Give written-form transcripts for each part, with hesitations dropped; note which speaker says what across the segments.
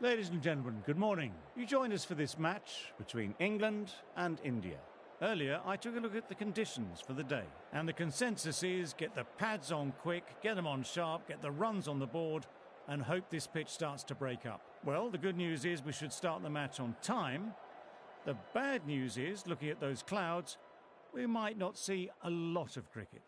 Speaker 1: Ladies and gentlemen, good morning. You joined us for this match between England and India. Earlier, I took a look at the conditions for the day, and the consensus is get the pads on quick, get them on sharp, get the runs on the board, and hope this pitch starts to break up. Well, the good news is we should start the match on time. The bad news is, looking at those clouds, we might not see a lot of cricket.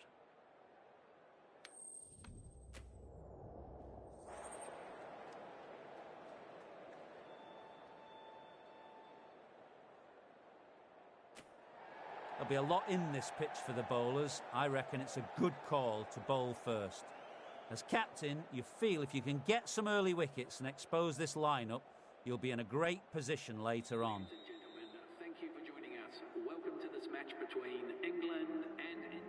Speaker 2: There'll be a lot in this pitch for the bowlers. I reckon it's a good call to bowl first. As captain, you feel if you can get some early wickets and expose this lineup, you'll be in a great position later on.
Speaker 3: Ladies and gentlemen, thank you for joining us. Welcome to this match between England and India.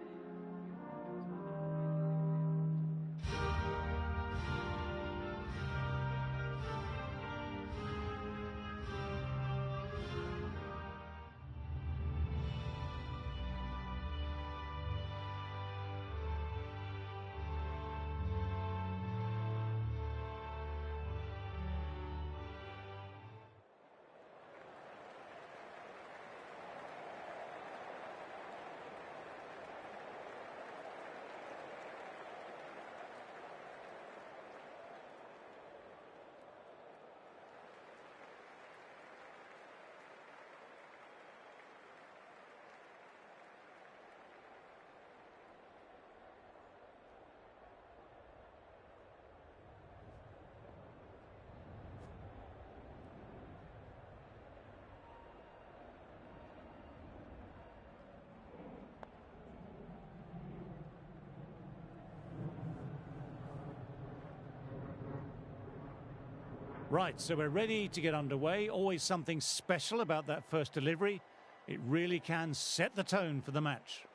Speaker 1: Right, so we're ready to get underway. Always something special about that first delivery. It really can set the tone for the match.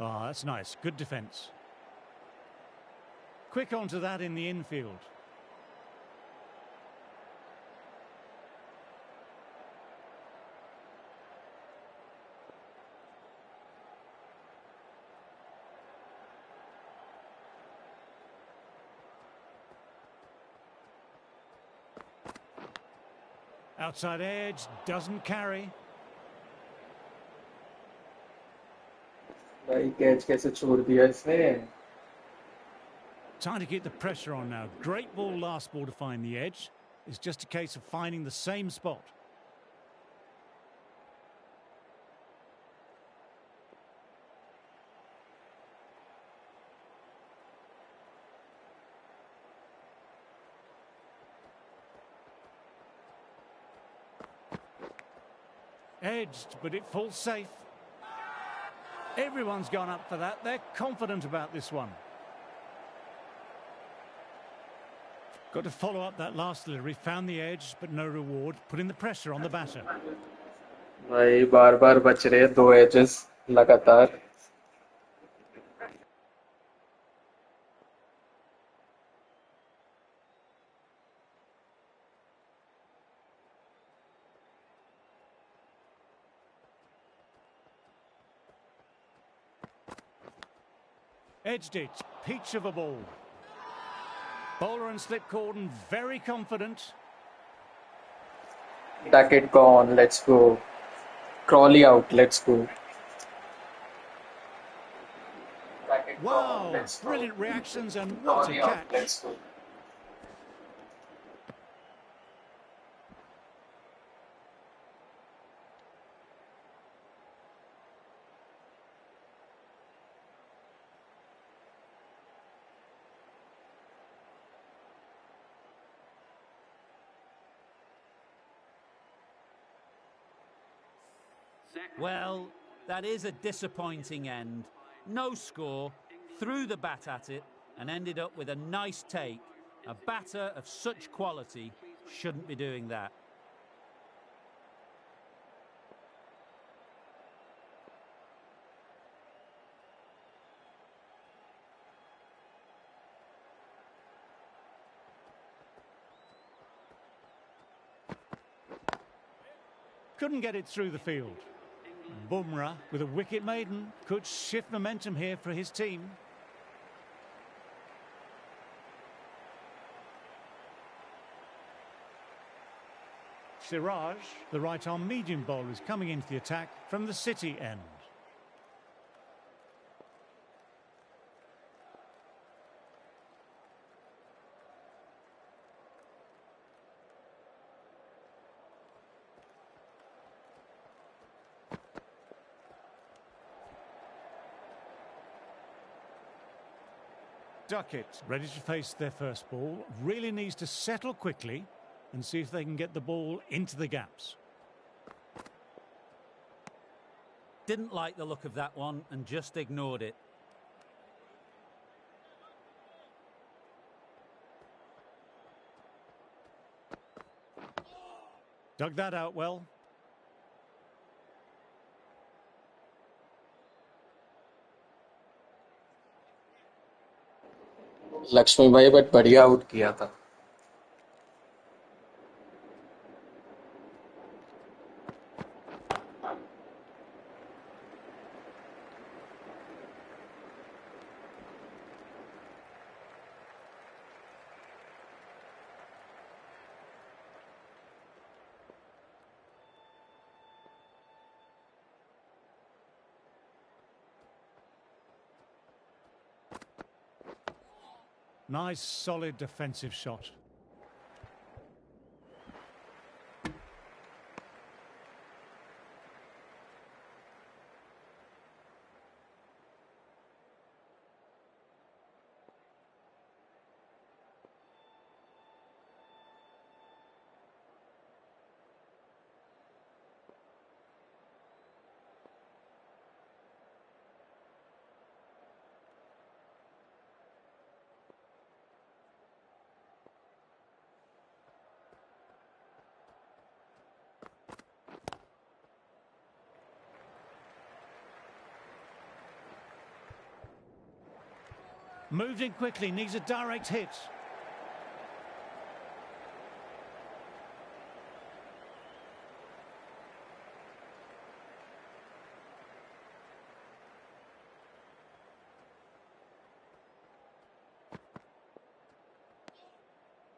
Speaker 1: Oh, that's nice. Good defence. Quick onto that in the infield. Outside edge, doesn't carry.
Speaker 4: भाई catch कैसे छोड़ दिया इसने
Speaker 1: Trying to keep the pressure on now. Great ball last ball to find the edge. It's just a case of finding the same spot. Edged, but it falls safe. Everyone's gone up for that. They're confident about this one. Got to follow up that last delivery. Found the edge, but no reward. Putting the pressure on the batter.
Speaker 4: भाई बार-बार बच रहे हैं 2 edges लगातार
Speaker 1: Edged it. Peach of a ball. Bowler and slip cordon very confident.
Speaker 4: Duck it gone, let's go. Crawley out, let's go.
Speaker 1: Wow,
Speaker 4: Let's go.
Speaker 1: brilliant reactions and what a catch.
Speaker 4: Let's go.
Speaker 2: Well, that is a disappointing end. No score, threw the bat at it and ended up with a nice take. A batter of such quality shouldn't be doing that.
Speaker 1: Couldn't get it through the field. Bumrah with a wicket maiden could shift momentum here for his team. Siraj, the right-arm medium bowler, is coming into the attack from the City end. Duckett, ready to face their first ball, really needs to settle quickly and see if they can get the ball into the gaps.
Speaker 2: Didn't like the look of that one and just ignored it.
Speaker 1: Dug that out well.
Speaker 4: Lakshmi भाई but बढ़िया out किया था.
Speaker 1: Nice, solid defensive shot. Moved in quickly, needs a direct hit.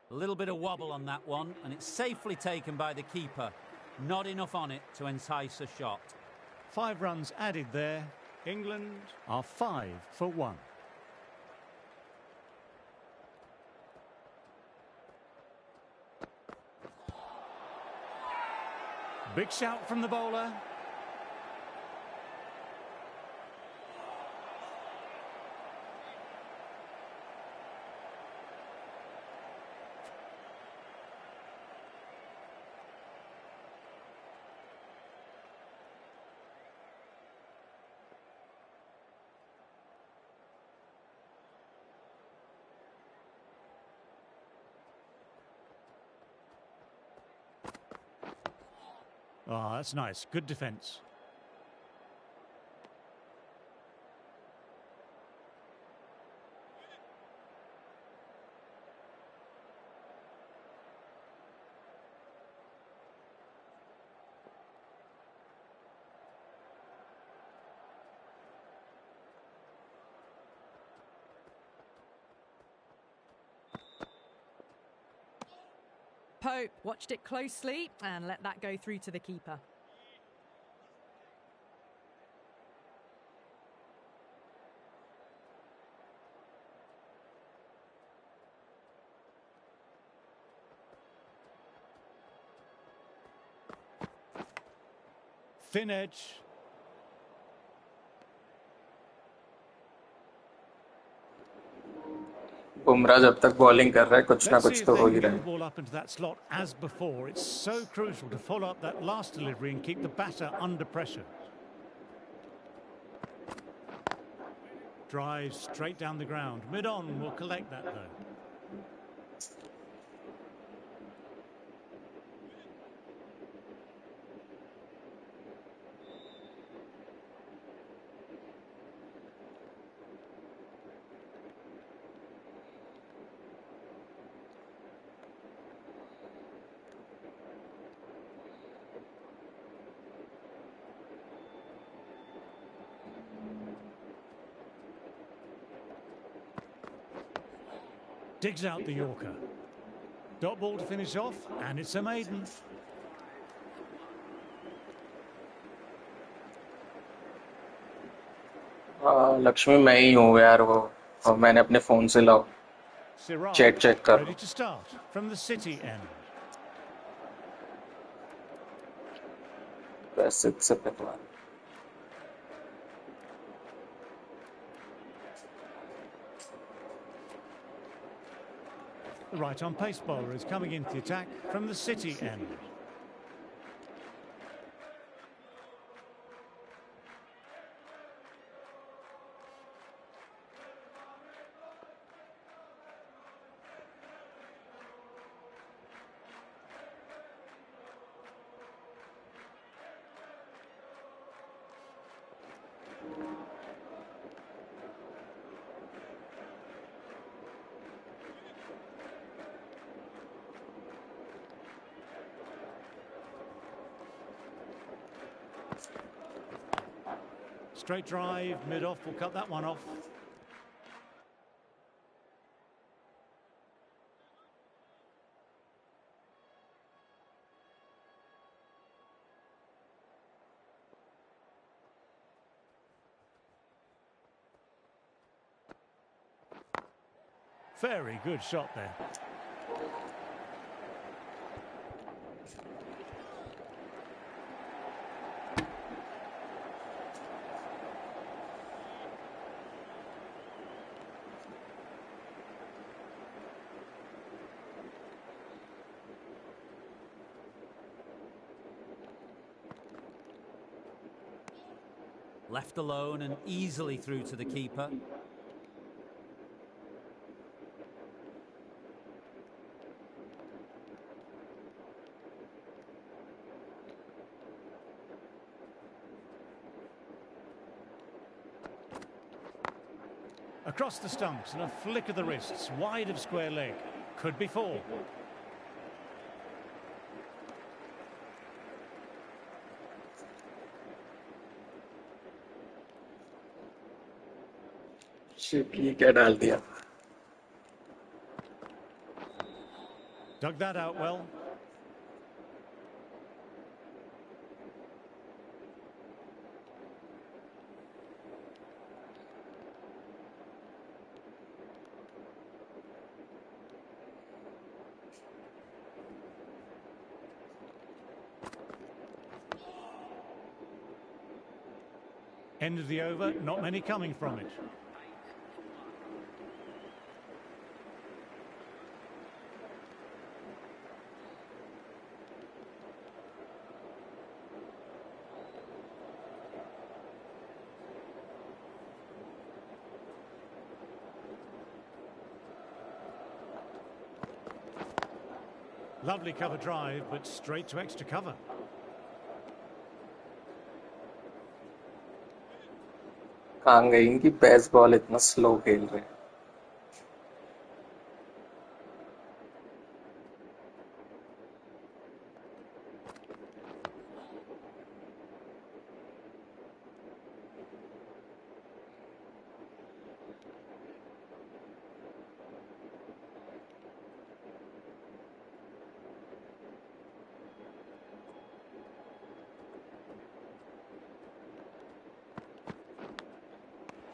Speaker 2: A little bit of wobble on that one, and it's safely taken by the keeper. Not enough on it to entice a shot.
Speaker 1: 5 runs added there. England are 5 for 1. Big shout from the bowler. Oh, that's nice. Good defence.
Speaker 5: Pope watched it closely and let that go through to the keeper.
Speaker 1: Thin edge.
Speaker 4: Bumrah जब तक bowling कर रहा है कुछ ना
Speaker 1: Let's see
Speaker 4: कुछ
Speaker 1: if
Speaker 4: तो
Speaker 1: they
Speaker 4: हो
Speaker 1: can
Speaker 4: ही
Speaker 1: get
Speaker 4: रहा
Speaker 1: the
Speaker 4: है.
Speaker 1: ball up into that slot as before. It's so crucial to follow up that last delivery and keep the batter under pressure. Drives straight down the ground. Mid-on will collect that though. Digs out the Yorker. Dot ball to finish off, and it's a maiden.
Speaker 4: Lakshmi मैं ही हूँ यार वो, और मैंने अपने phone से log
Speaker 1: Siraj
Speaker 4: check कर
Speaker 1: ready to start from the City end.
Speaker 4: वैसे से पहले.
Speaker 1: The right-on pace bowler is coming into the attack from the City end. Straight drive, mid-off, will cut that one off. Very good shot there.
Speaker 2: Left alone and easily through to the keeper.
Speaker 1: Across the stumps and a flick of the wrists, wide of square leg. Could be four.
Speaker 4: Shit क्या डाल दिया.
Speaker 1: Dug that out well. End of the over, not many coming from it. Lovely cover drive, but straight to extra cover.
Speaker 4: कहाँ गई इनकी pace ball इतना slow खेल रहे हैं.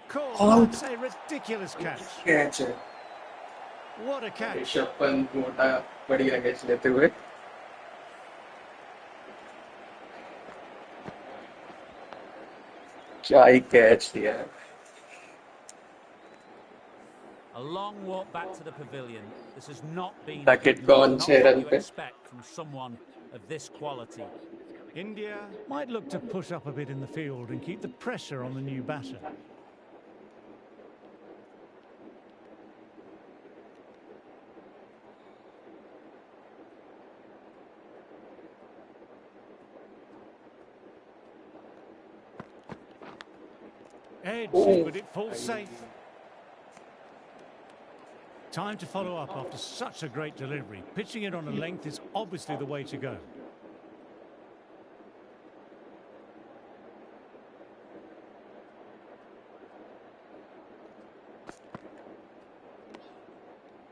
Speaker 1: Caught. That's a ridiculous catch.
Speaker 4: Catch है.
Speaker 1: What a catch.
Speaker 4: Rishabh Pant मोटा बढ़िया कैच लेते हुए. क्या ही कैच दिया है।
Speaker 2: A long walk back to the pavilion. This has not been a
Speaker 4: Racket
Speaker 2: good
Speaker 4: कौन
Speaker 2: match. Not
Speaker 4: 6
Speaker 2: what
Speaker 4: run
Speaker 2: you
Speaker 4: पे?
Speaker 2: expect from someone of this quality.
Speaker 1: India might look to push up a bit in the field and keep the pressure on the new batter. Edge, but it falls safe. Time to follow up after such a great delivery. Pitching it on a length is obviously the way to go.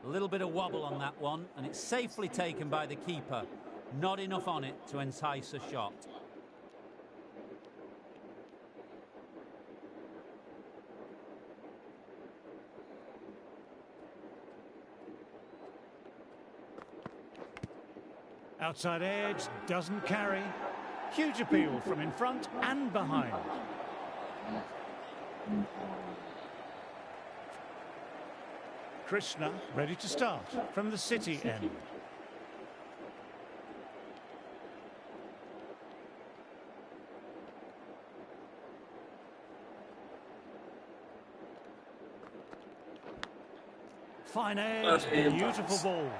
Speaker 2: A little bit of wobble on that one, and it's safely taken by the keeper. Not enough on it to entice a shot.
Speaker 1: Outside edge, doesn't carry. Huge appeal from in front and behind. Krishna ready to start from the City end. Fine edge, beautiful ball.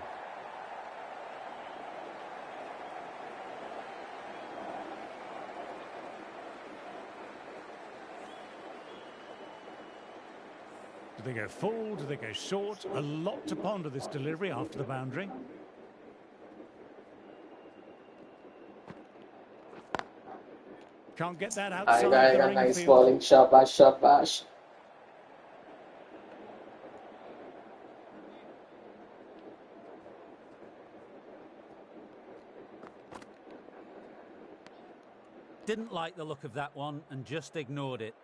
Speaker 1: Do they go full? Do they go short? A lot to ponder this delivery after the boundary. Can't get that outside the
Speaker 4: आएगा
Speaker 1: ring
Speaker 4: nice
Speaker 1: field.
Speaker 4: bowling, शाबाश शाबाश।
Speaker 2: Didn't like the look of that one and just ignored it.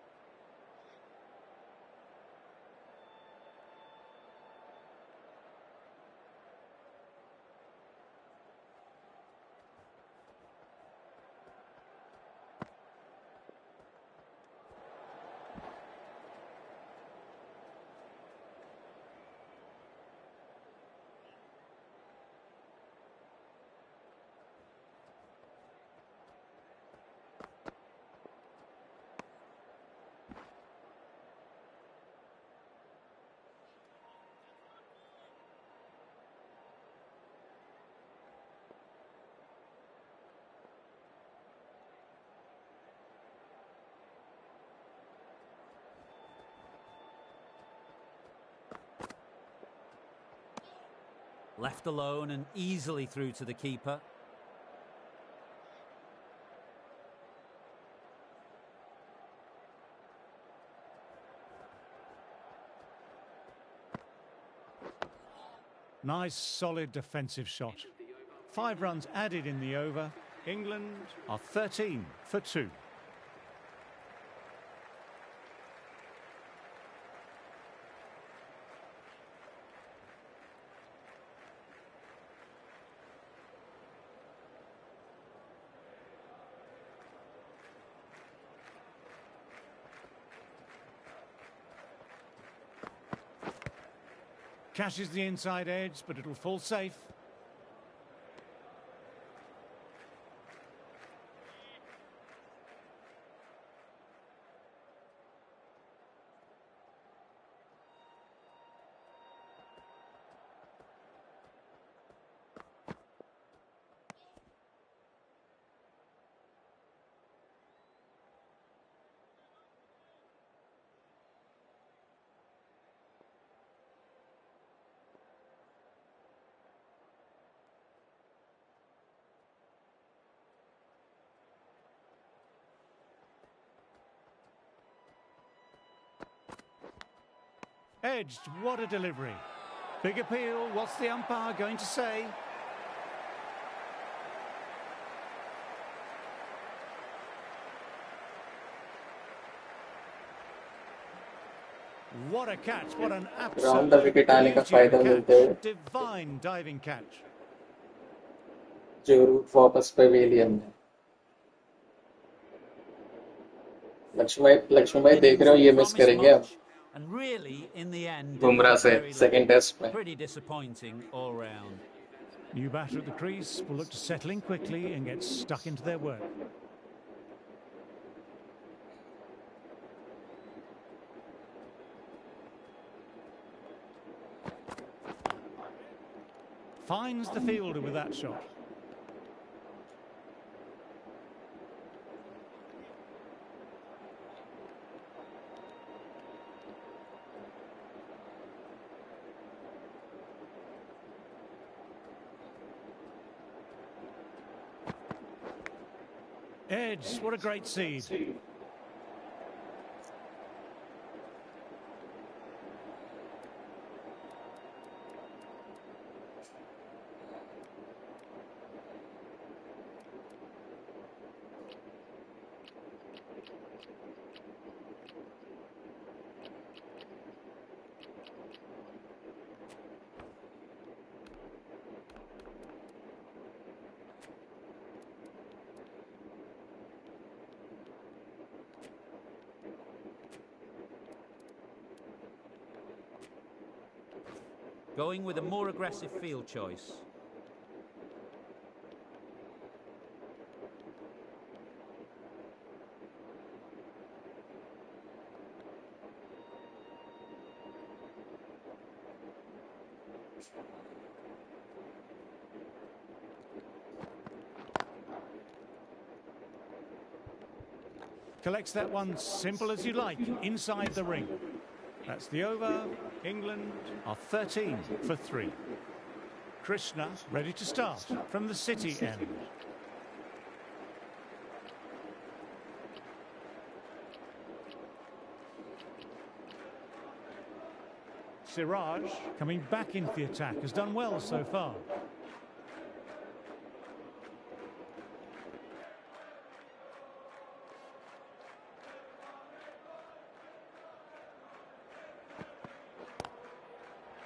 Speaker 2: Left alone and easily through to the keeper.
Speaker 1: Nice, solid defensive shot. 5 runs added in the over. England are 13 for 2. Cashes the inside edge, but it'll fall safe. Edged, what a delivery. Big appeal, what's the umpire going to say? What a catch, what an
Speaker 4: Round the
Speaker 1: absolute
Speaker 4: wicket आने का
Speaker 1: beauty of
Speaker 4: फायदा
Speaker 1: a
Speaker 4: मिलते हुए
Speaker 1: catch. Divine diving catch.
Speaker 4: जो root वापस pavilion में। लक्ष्मी भाई देख
Speaker 2: Innings
Speaker 4: रहे हो
Speaker 2: that
Speaker 4: ये मिस
Speaker 2: promised
Speaker 4: करेंगे अब
Speaker 2: much and really, in the end,
Speaker 4: Bumrah
Speaker 2: delivered
Speaker 4: से
Speaker 2: very
Speaker 4: सेकेंड
Speaker 2: little.
Speaker 4: टेस्ट में.
Speaker 2: Pretty disappointing all round.
Speaker 1: New batter at the crease will look to settle in quickly and get stuck into their work. Finds the fielder with that shot. Edge, what a great seed.
Speaker 2: Going with a more aggressive field choice.
Speaker 1: Collects that one simple as you like, inside the ring. That's the over. England are 13 for 3. Krishna ready to start from the City end. Siraj, coming back into the attack, has done well so far.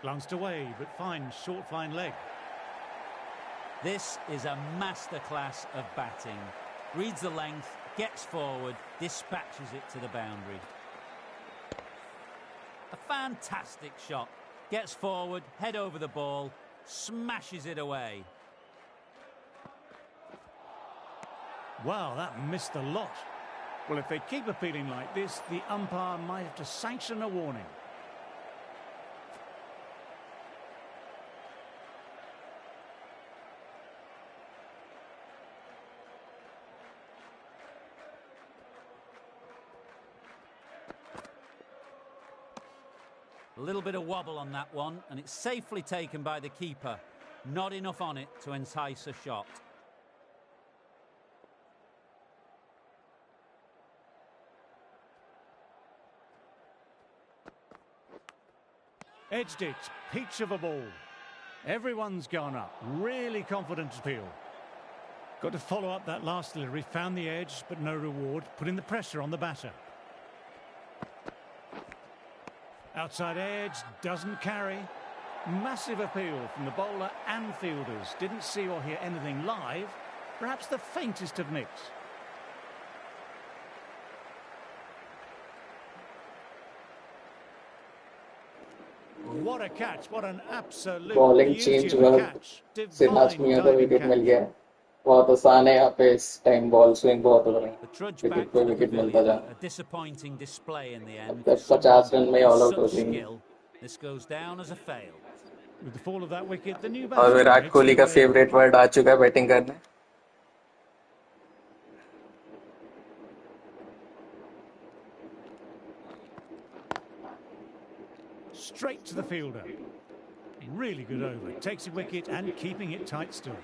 Speaker 1: Glanced away, but finds short fine leg.
Speaker 2: This is a masterclass of batting. Reads the length, gets forward, dispatches it to the boundary. A fantastic shot. Gets forward, head over the ball, smashes it away.
Speaker 1: Wow, that missed a lot. Well, if they keep appealing like this, the umpire might have to sanction a warning.
Speaker 2: A little bit of wobble on that one, and it's safely taken by the keeper. Not enough on it to entice a shot.
Speaker 1: Edged it, peach of a ball. Everyone's gone up, really confident appeal. Got to follow up that last delivery, found the edge, but no reward, putting the pressure on the batter. Outside edge, doesn't carry. Massive appeal from the bowler and fielders. Didn't see or hear anything live. Perhaps the faintest of nicks. What a catch, what an absolute
Speaker 4: bowling
Speaker 1: beauty
Speaker 4: change
Speaker 1: of
Speaker 4: हुआ,
Speaker 1: a catch.
Speaker 4: Siraj
Speaker 1: Divine
Speaker 4: मियां को
Speaker 1: diving
Speaker 4: wicket मिल
Speaker 1: catch.
Speaker 4: गया. बहुत आसान है यहाँ पे, इस time ball swing बहुत हो रही है.
Speaker 2: The trudge
Speaker 4: विकेट
Speaker 2: back
Speaker 4: पे
Speaker 2: to the
Speaker 4: विकेट मिलता
Speaker 2: pavilion.
Speaker 4: जा.
Speaker 2: A disappointing display in the end for
Speaker 4: मतलब
Speaker 2: someone
Speaker 4: 50 रन में
Speaker 2: with
Speaker 4: ऑल आउट हो
Speaker 2: such
Speaker 4: गई.
Speaker 2: skill. This goes down as a fail.
Speaker 1: With the fall of that wicket, the new
Speaker 4: और
Speaker 1: batsman
Speaker 4: Virat
Speaker 1: makes
Speaker 4: Kohli
Speaker 1: his
Speaker 4: का
Speaker 1: way in.
Speaker 4: Favourite word आ चुका है batting करने.
Speaker 1: Straight to the fielder. Really good over. Takes a wicket and keeping it tight still.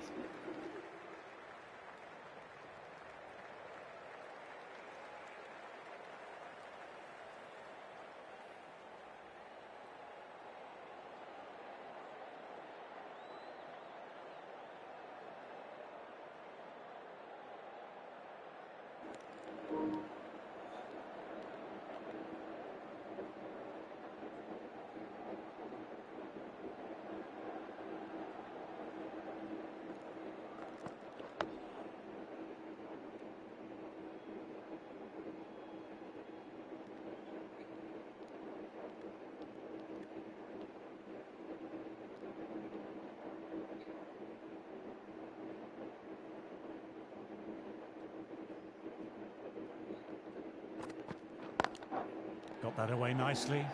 Speaker 1: Got that away nicely.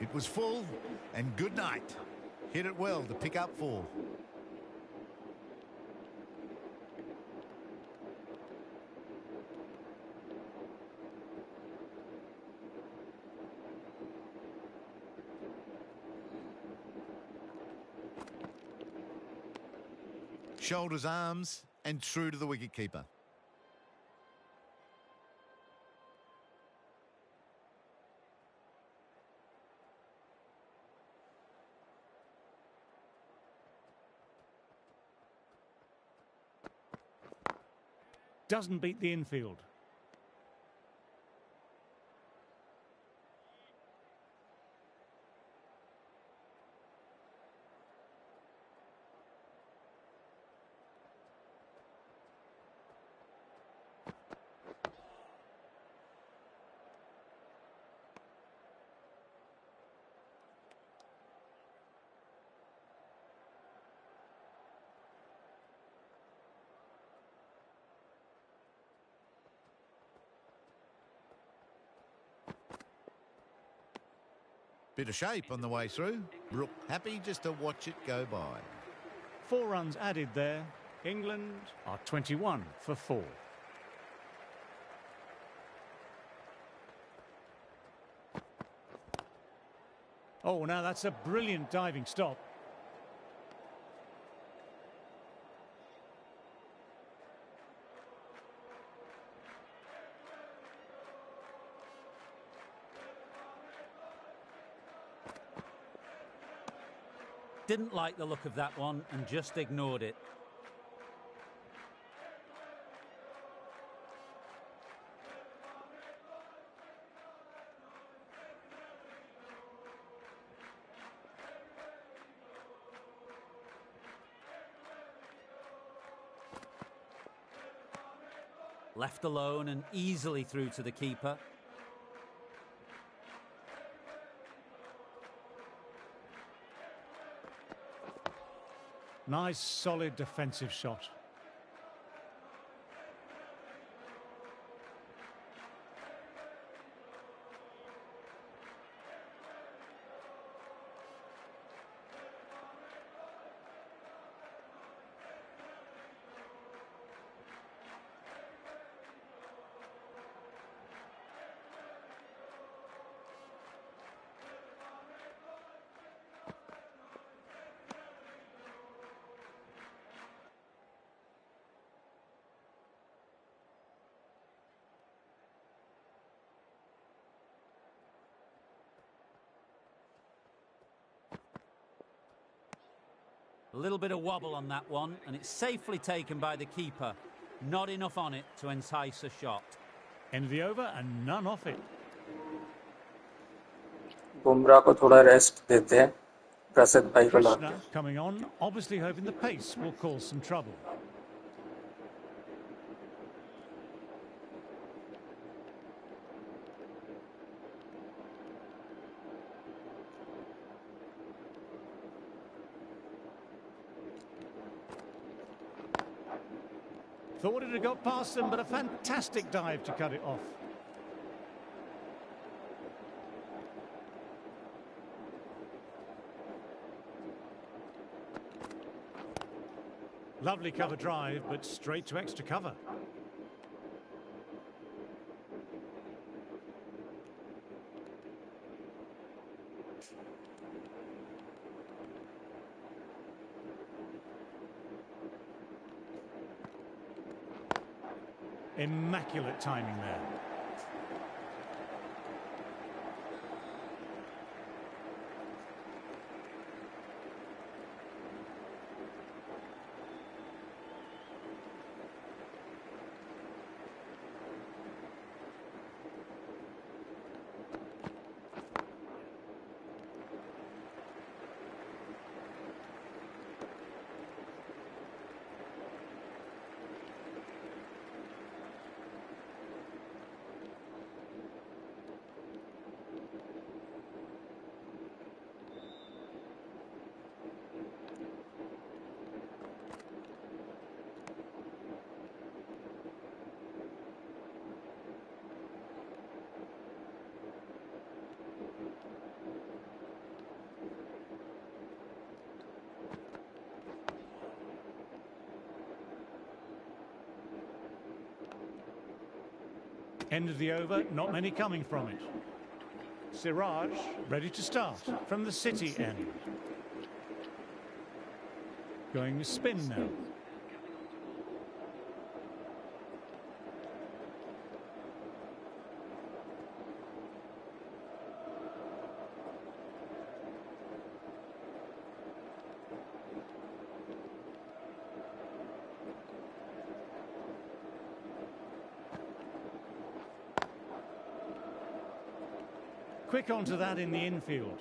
Speaker 6: It was full, and good night. Hit it well to pick up 4. Shoulders, arms, and true to the wicketkeeper.
Speaker 1: Doesn't beat the infield.
Speaker 6: Bit of shape on the way through. Brook happy just to watch it go by.
Speaker 1: 4 runs added there. England are 21 for 4. Oh, now that's a brilliant diving stop.
Speaker 2: Didn't like the look of that one and just ignored it. Left alone and easily through to the keeper.
Speaker 1: Nice, solid defensive shot.
Speaker 2: A little bit of wobble on that one, and it's safely taken by the keeper. Not enough on it to entice a shot.
Speaker 1: End of the over and none off it.
Speaker 4: Bumrah को थोड़ा rest देते हैं प्रसिद्ध भाई को लाके.
Speaker 1: Krishna coming on, obviously hoping the pace will cause some trouble. Thought it had got past them, but a fantastic dive to cut it off. Lovely cover drive, but straight to extra cover. Immaculate timing there. End of the over, not many coming from it. Siraj ready to start from the City end. Going spin now. Quick onto that in the infield.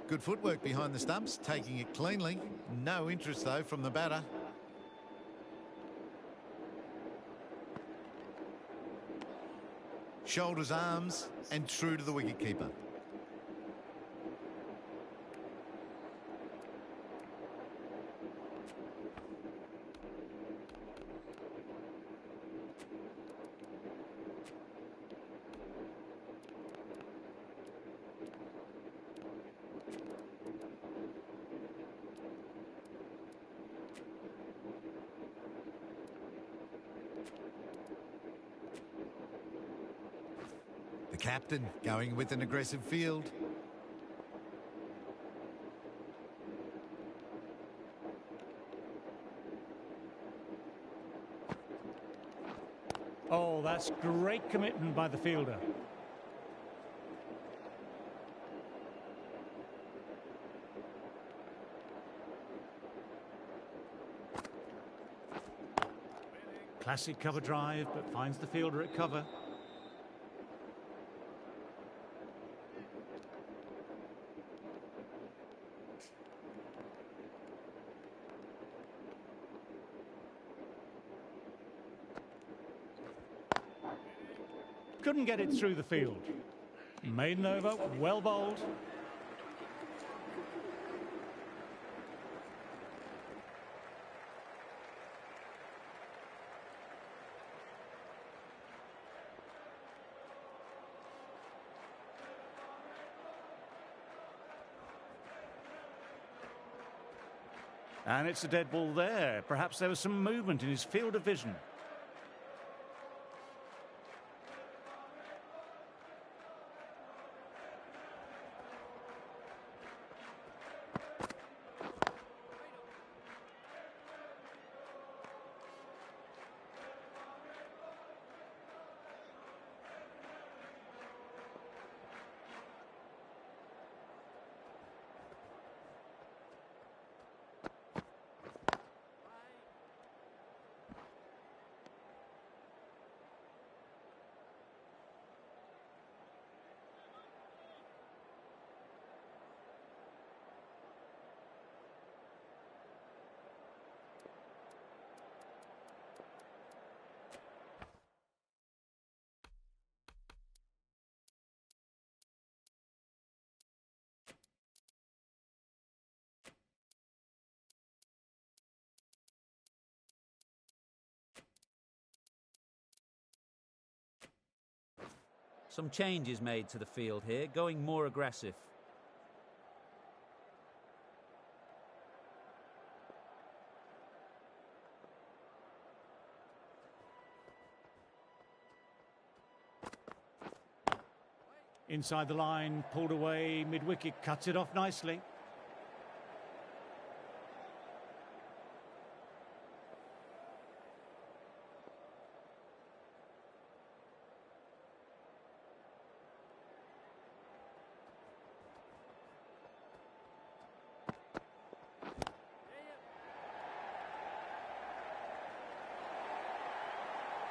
Speaker 6: Good footwork behind the stumps, taking it cleanly. No interest, though, from the batter. Shoulders, arms, and true to the wicketkeeper. The captain going with an aggressive field.
Speaker 1: Oh, that's great commitment by the fielder. Classic cover drive, but finds the fielder at cover. Couldn't get it through the field. Maiden over, well bowled. And it's a dead ball there. Perhaps there was some movement in his field of vision.
Speaker 2: Some changes made to the field here, going more aggressive.
Speaker 1: Inside the line, pulled away, mid-wicket, cuts it off nicely.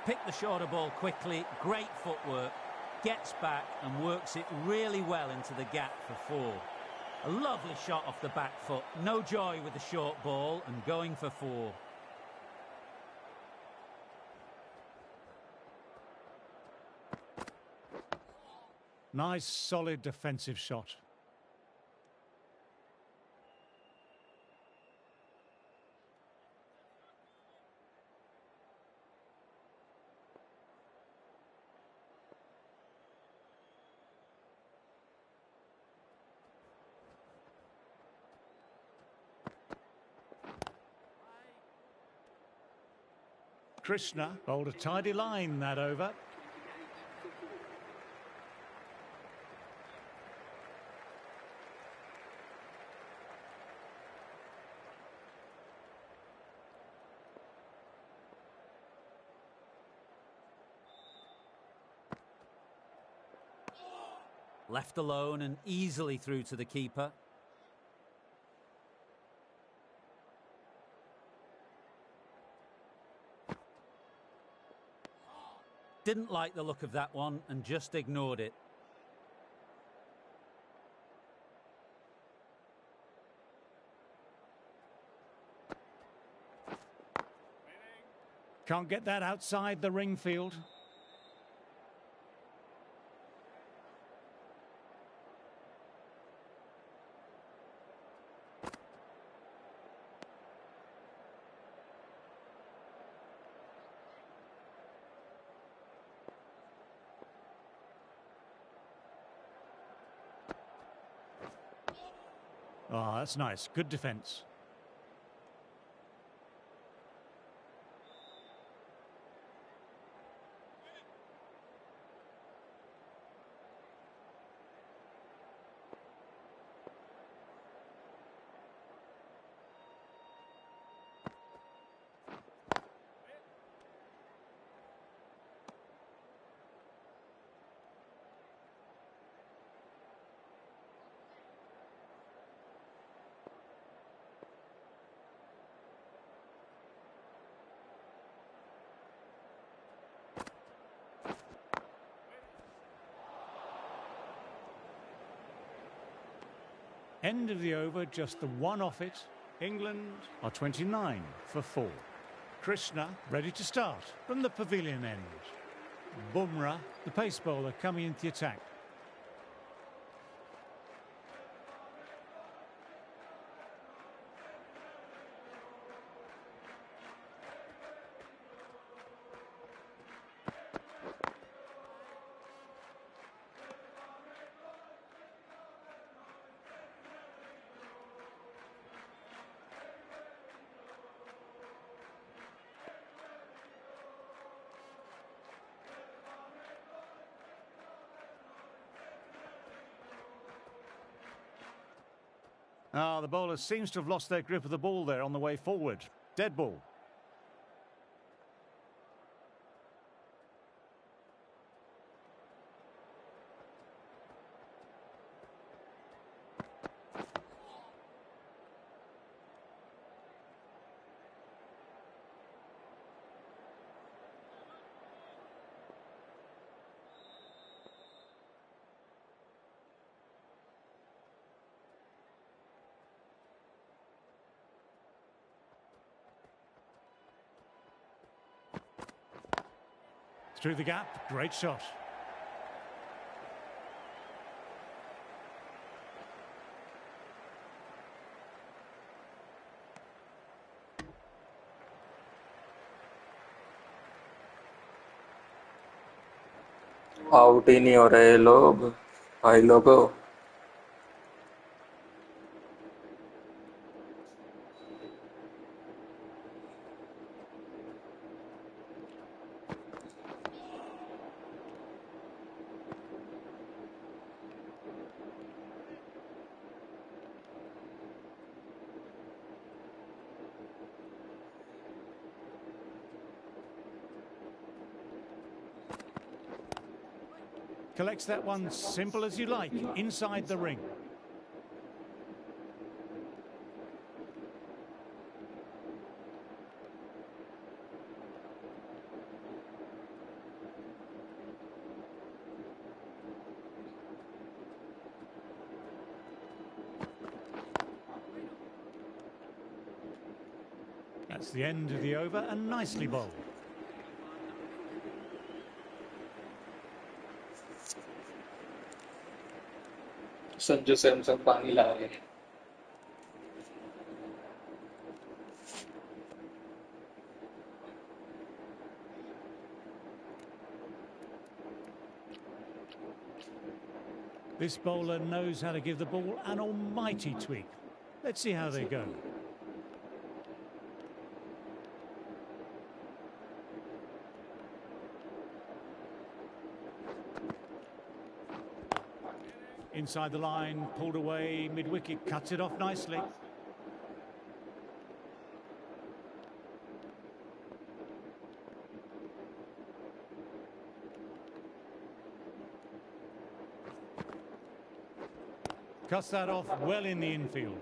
Speaker 2: Picked the shorter ball quickly, great footwork, gets back and works it really well into the gap for 4. A lovely shot off the back foot, no joy with the short ball and going for 4.
Speaker 1: Nice, solid defensive shot. Krishna bowled a tidy line that over.
Speaker 2: Left alone and easily through to the keeper. Didn't like the look of that one and just ignored it.
Speaker 1: Can't get that outside the ring field. Oh, that's nice. Good defence. End of the over, just the one off it. England are 29 for 4. Krishna ready to start from the pavilion end. Bumrah, the pace bowler, coming into the attack. The bowler seems to have lost their grip of the ball there on the way forward. Dead ball. Through the gap, great shot.
Speaker 4: Out ही नहीं हो रहे लोग भाई लोगों।
Speaker 1: Collects that one simple as you like, inside the ring. That's the end of the over and nicely bowled.
Speaker 4: Sanju Samson पानी ला रहे हैं।
Speaker 1: This bowler knows how to give the ball an almighty tweak. Let's see how they go. Inside the line, pulled away, mid-wicket, cuts it off nicely. Cuts that off well in the infield.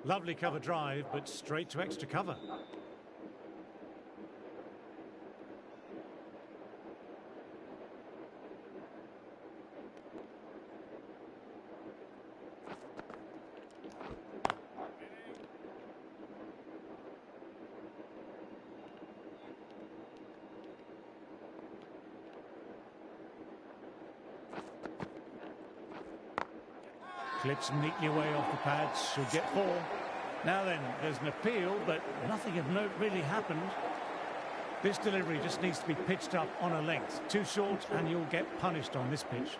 Speaker 1: Lovely cover drive, but straight to extra cover. Clips neatly away off the pads, should get 4. Now then, there's an appeal, but nothing of note really happened. This delivery just needs to be pitched up on a length. Too short and you'll get punished on this pitch.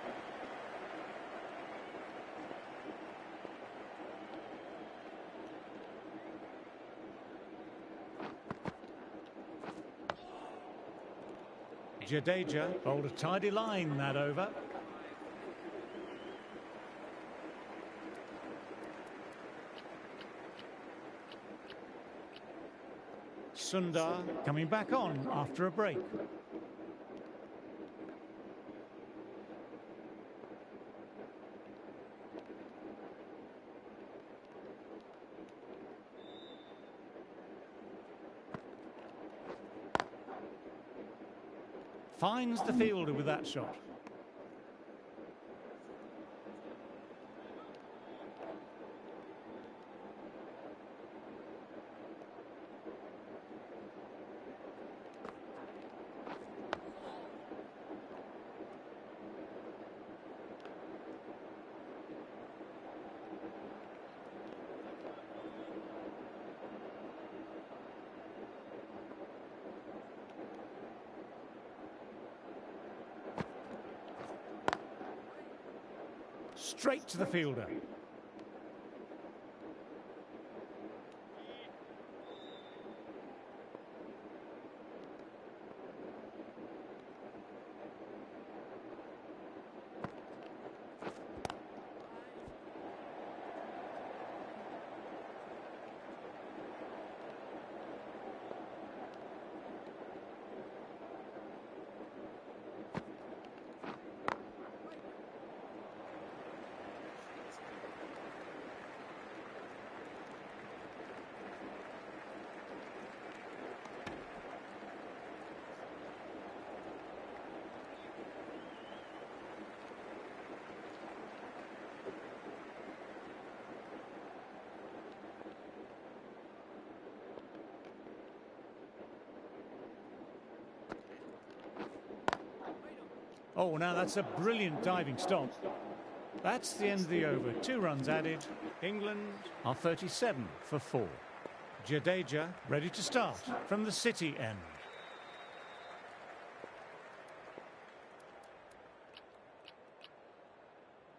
Speaker 1: Jadeja bowled a tidy line that over. Sundar coming back on after a break. Finds the fielder with that shot. Straight to the fielder. Oh, now that's a brilliant diving stop. That's the end of the over. 2 runs added. England are 37 for 4. Jadeja ready to start from the City end.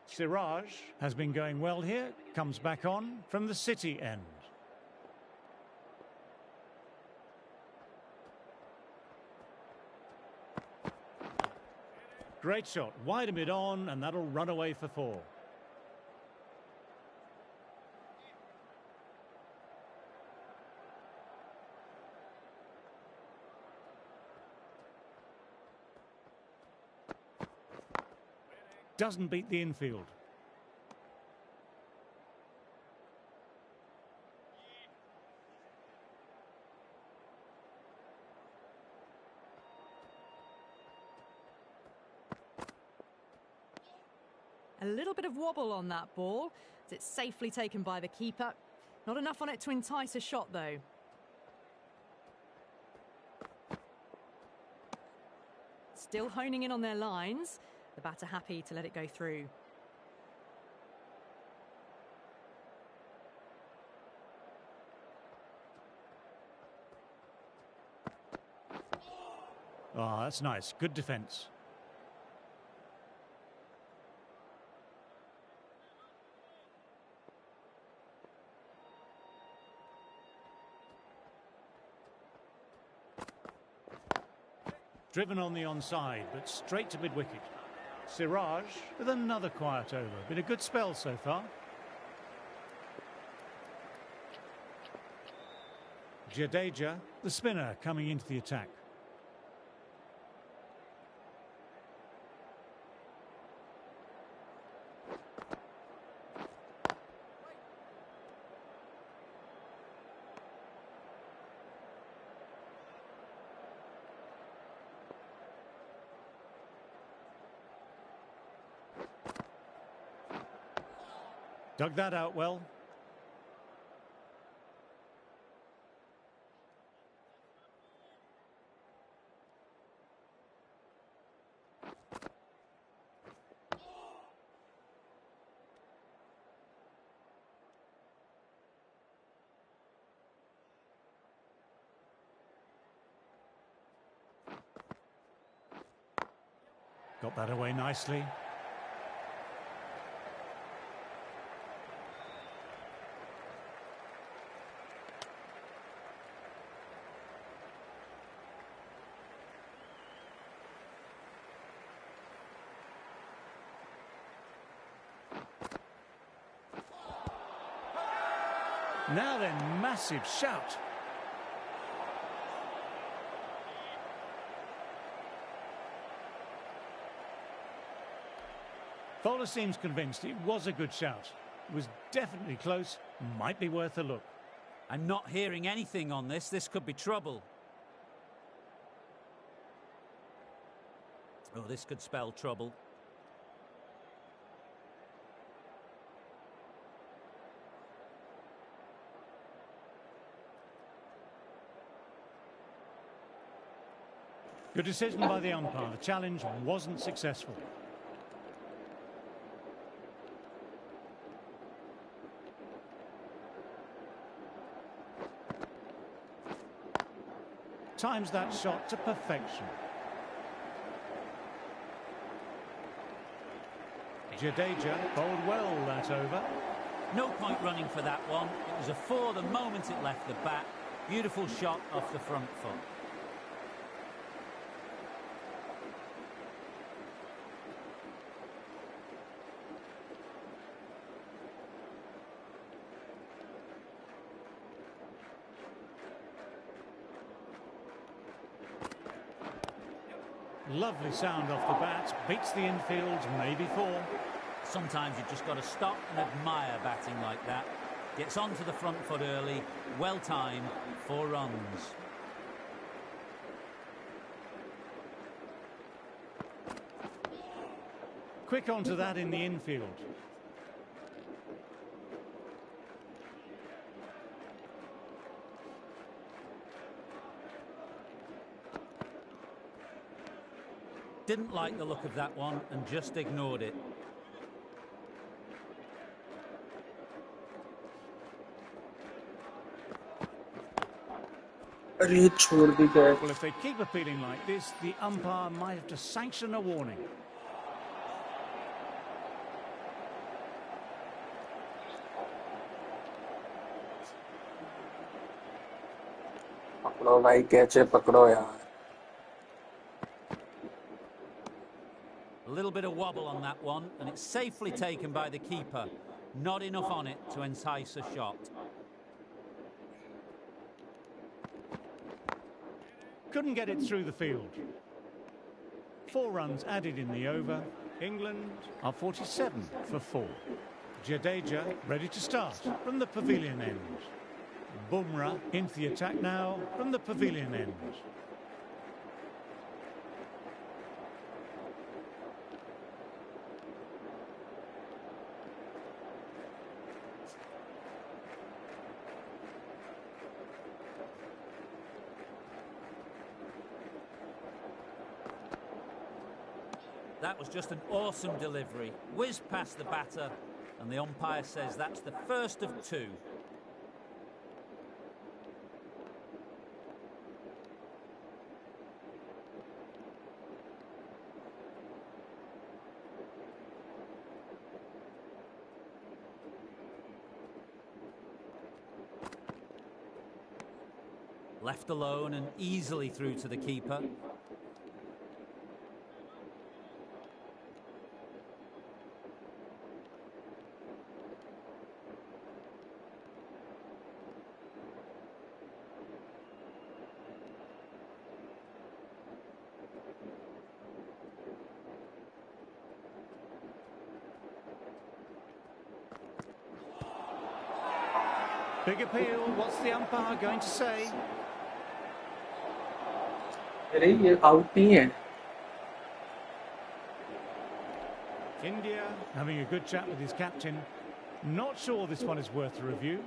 Speaker 1: Siraj has been going well here. Comes back on from the City end. Great shot, wide mid on, and that'll run away for 4. Doesn't beat the infield.
Speaker 5: A little bit of wobble on that ball, as it's safely taken by the keeper. Not enough on it to entice a shot, though. Still honing in on their lines. The batter happy to let it go through.
Speaker 1: Oh, that's nice. Good defence. Driven on the onside, but straight to mid-wicket. Siraj with another quiet over. Been a good spell so far. Jadeja, the spinner, coming into the attack. Dug that out well. Got that away nicely. Now then, massive shout. Bowler seems convinced it was a good shout. It was definitely close, might be worth a look.
Speaker 2: I'm not hearing anything on this. This could be trouble. Oh, this could spell trouble.
Speaker 1: Good decision by the umpire. The challenge wasn't successful. Times that shot to perfection. Jadeja bowled well that over.
Speaker 2: No point running for that one. It was a four the moment it left the bat. Beautiful shot off the front foot.
Speaker 1: Lovely sound off the bat, beats the infield, maybe four.
Speaker 2: Sometimes you've just got to stop and admire batting like that. Gets onto the front foot early, well timed, 4 runs.
Speaker 1: Quick onto that in the infield.
Speaker 2: Didn't like the look of that one and just ignored it.
Speaker 1: Well, if they keep appealing like this, the umpire might have to sanction a warning.
Speaker 4: पकड़ो भाई cache पकड़ो यार.
Speaker 2: A little bit of wobble on that one, and it's safely taken by the keeper. Not enough on it to entice a shot.
Speaker 1: Couldn't get it through the field. 4 runs added in the over. England are 47 for 4. Jadeja ready to start from the pavilion end. Bumrah into the attack now from the pavilion end.
Speaker 2: That was just an awesome delivery. Whizzed past the batter, and the umpire says that's the first of 2. Left alone and easily through to the keeper.
Speaker 1: Big appeal. What's the umpire going to say?
Speaker 4: अरे ये out नहीं है.
Speaker 1: India having a good chat with his captain. Not sure this one is worth a review.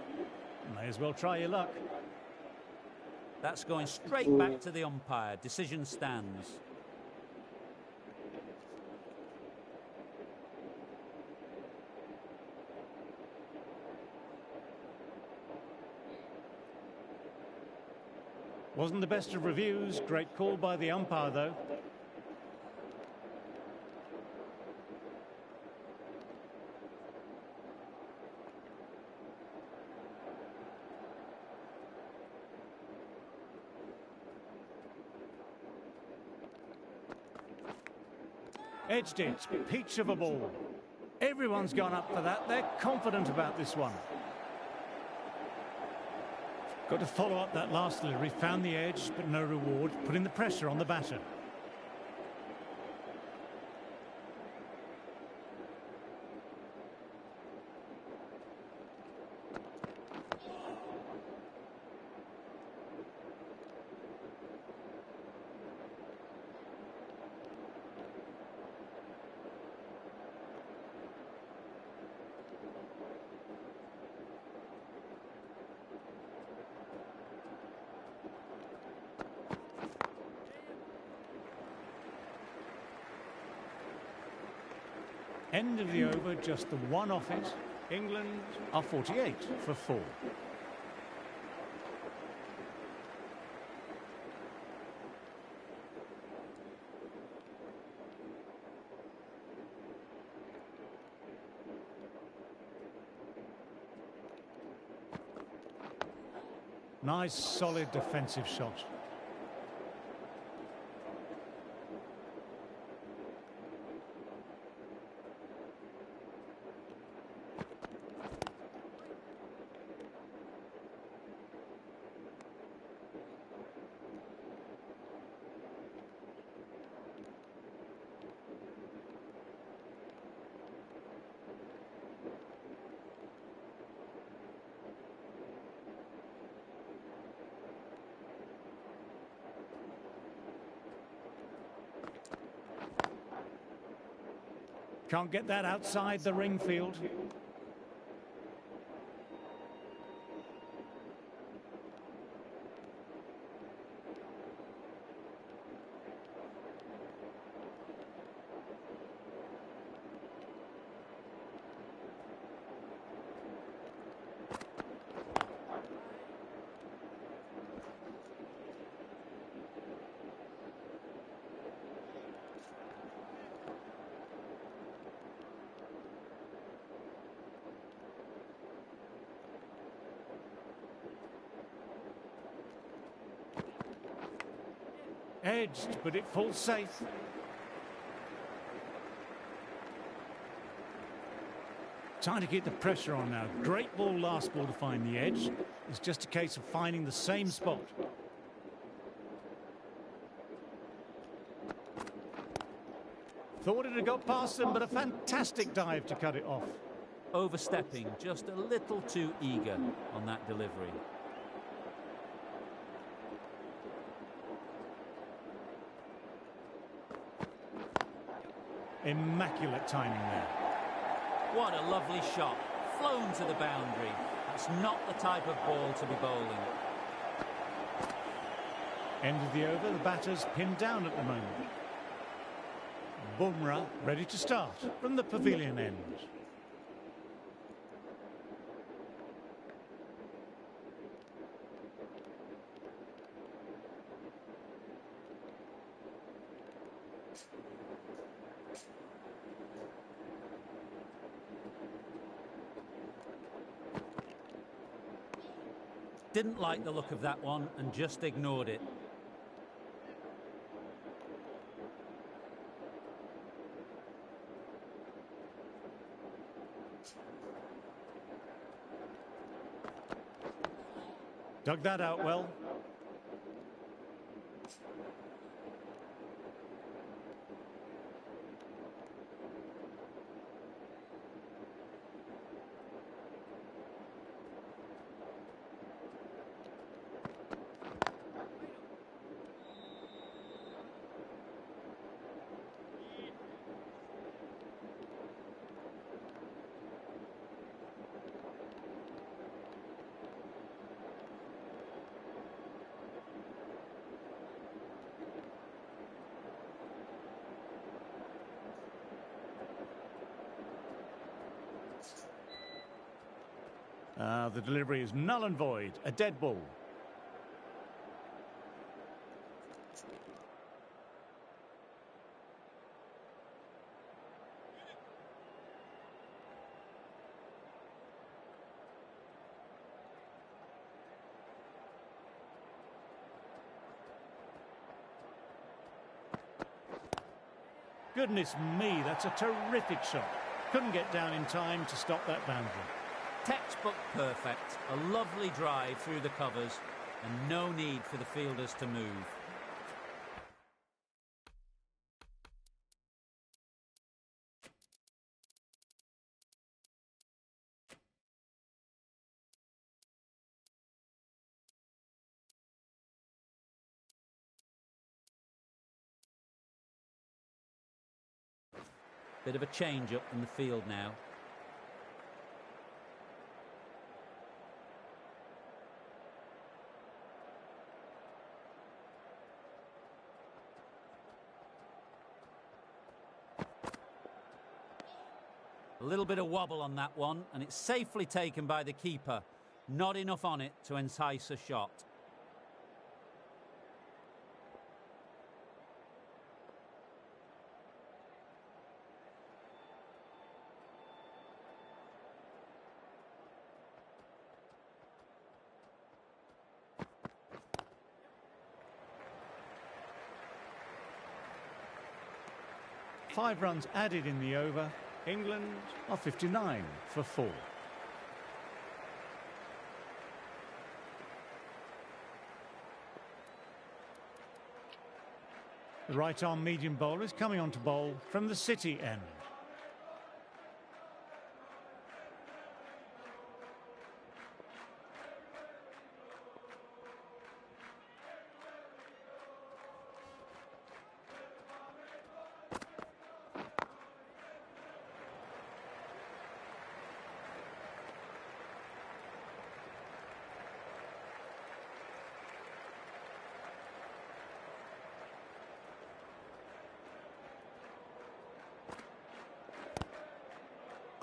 Speaker 1: May as well try your luck.
Speaker 2: That's going straight back to the umpire. Decision stands.
Speaker 1: Wasn't the best of reviews. Great call by the umpire, though. Edged it. Peach of a ball. Everyone's gone up for that. They're confident about this one. Got to follow up that last delivery. Found the edge, but no reward. Putting the pressure on the batter. End of the over, just the one off it. England are 48 for 4. Nice, solid defensive shot. Can't get that outside the ring field. Edged, but it falls safe. Trying to keep the pressure on now. Great ball last ball to find the edge. It's just a case of finding the same spot. Thought it had got past them, but a fantastic dive to cut it off.
Speaker 2: Overstepping, just a little too eager on that delivery.
Speaker 1: Immaculate timing there.
Speaker 2: What a lovely shot. Flown to the boundary. That's not the type of ball to be bowling.
Speaker 1: End of the over. The batter's pinned down at the moment. Bumrah ready to start from the pavilion end.
Speaker 2: Didn't like the look of that one and just ignored it.
Speaker 1: Dug that out well. The delivery is null and void, a dead ball. Goodness me, that's a terrific shot. Couldn't get down in time to stop that boundary.
Speaker 2: Textbook perfect, a lovely drive through the covers and no need for the fielders to move. Bit of a change up in the field now. A little bit of wobble on that one, and it's safely taken by the keeper. Not enough on it to entice a shot.
Speaker 1: Five runs added in the over. England are 59 for 4. The right-arm medium bowler is coming on to bowl from the City end.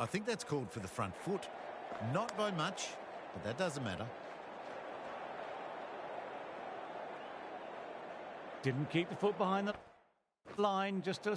Speaker 6: I think that's called for the front foot. Not by much, but that doesn't matter.
Speaker 1: Didn't keep the foot behind the line, just a